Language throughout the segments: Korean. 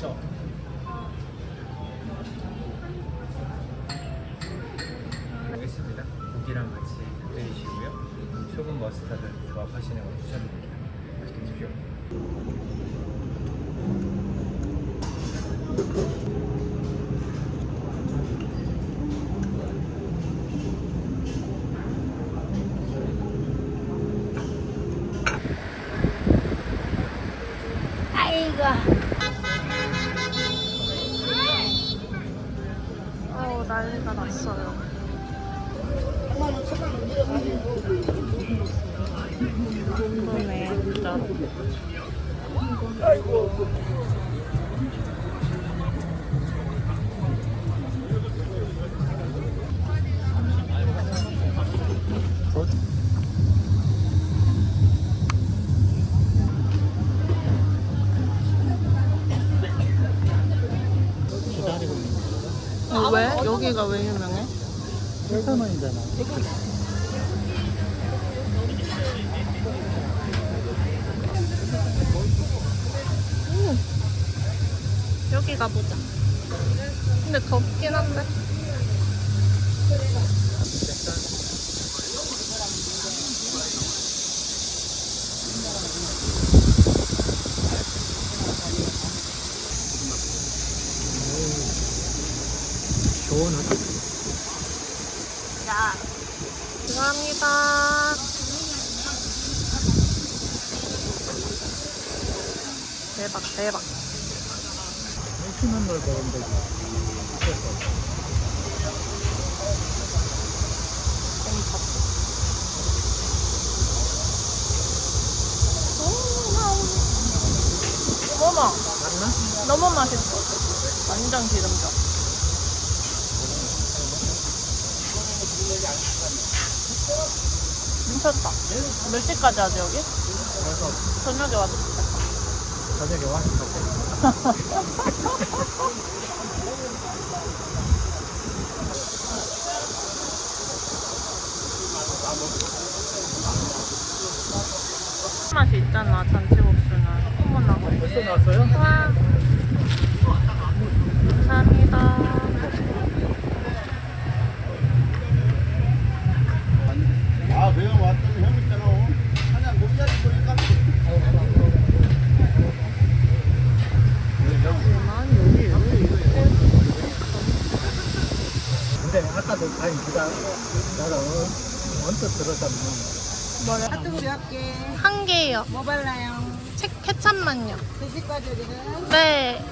쇼. 알겠습니다. 고기랑 같이 드시고요. 소금 머스타드 조합하시는 거 추천드릴게요. 맛있게 드십시오. 아이고. 난리가 났어요. 궁금해, 진짜로. 왜? 여기가 왜 유명해? 해산원이잖아. 여기 가보자. 근데 덥긴 한데. 시원하다. 자, 감사합니다. 대박, 대박. 심한 걸 먹은데. 어머, 맞나? 너무 맛있어. 완전 기름져. 미쳤다. 몇 시까지 하지 여기? 저녁에 와도 좋겠다. 저녁에 와서 먹자. 맛이 있잖아, 잔치국수는. 어머나. 벌써 나왔어요? 와. 감사합니다. 아, 매형 왔더니 형 있잖아. 그냥 몸자리 보니까. 근데 아까도 아니 네가 나가 언뜻 들었잖아. 뭐래? 핫도그 몇 개? 한 개요. 뭐 발라요? 케찹만요. 드실 거죠, 지금? 네.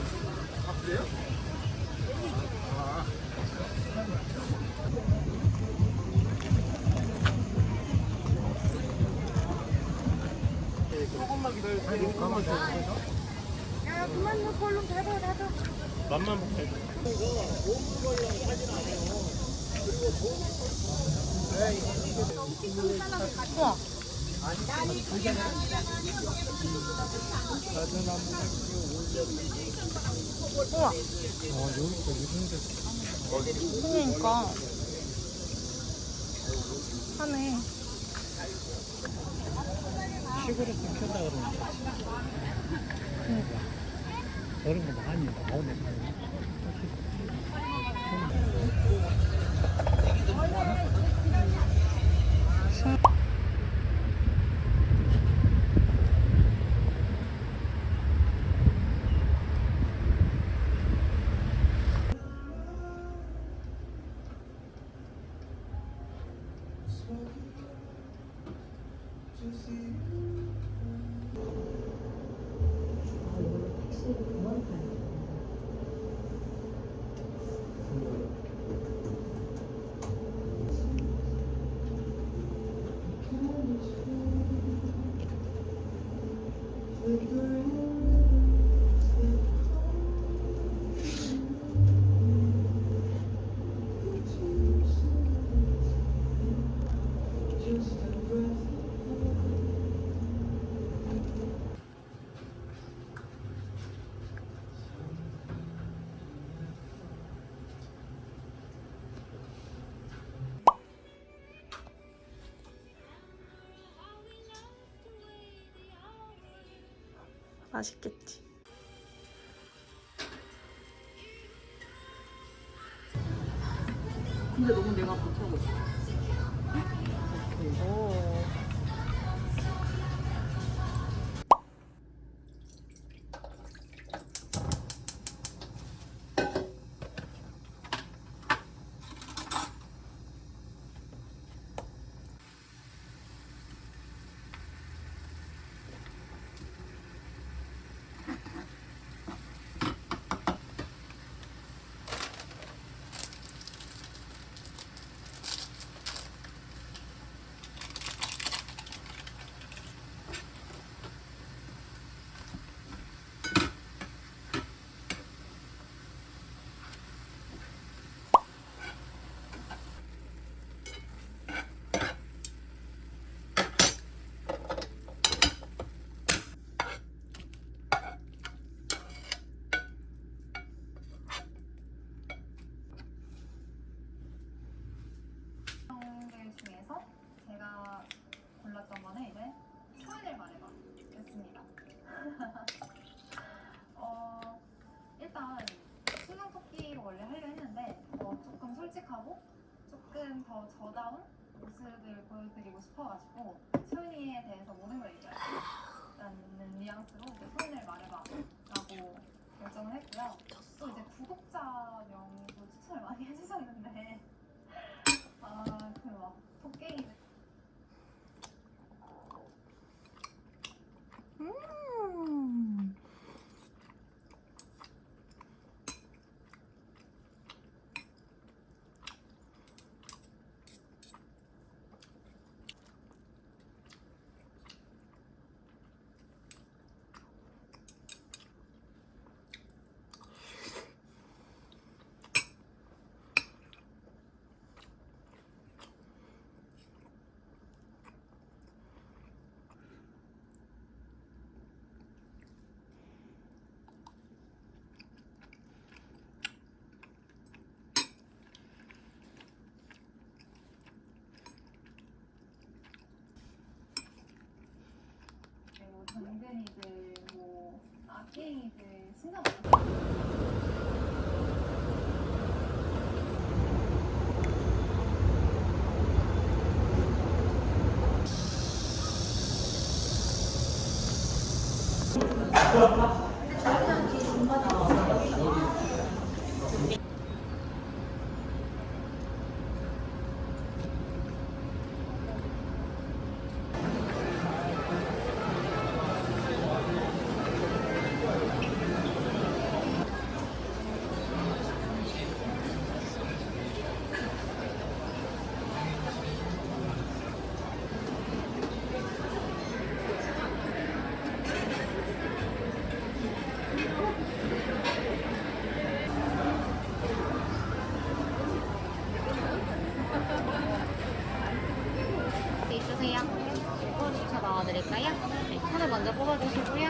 조금만 기다려주세요. 야, 그만 넣고 얼른 닫아. 맛만 볼게. 우와. 우와. 여기서 이런데. 그러니까. 하네. 시골에서 켜다 그러니까. 그러니까. 저런 거 많이 나오네. 맛있겠지. 근데 너무 내가 못하고 있어. 오. 들 중에서 제가 골랐던 거는 이제 초인을 말해봐 였습니다. 일단 수능 토끼로 원래 하려 했는데 조금 솔직하고 조금 더 저다운 모습을 보여드리고 싶어가지고 소윤이에 대해서 모든 걸 얘기하라는 뉘앙스로 이제 소윤을 말해봐라고 결정을 했고요. 또 이제 구독자명도 추천을 많이 해주셨는데 그 막 토끼 당근이들, 뭐 악갱이들 진짜 많아요. 있으세요? 주차 넣어드릴까요? 네, 카드 먼저 뽑아주시고요.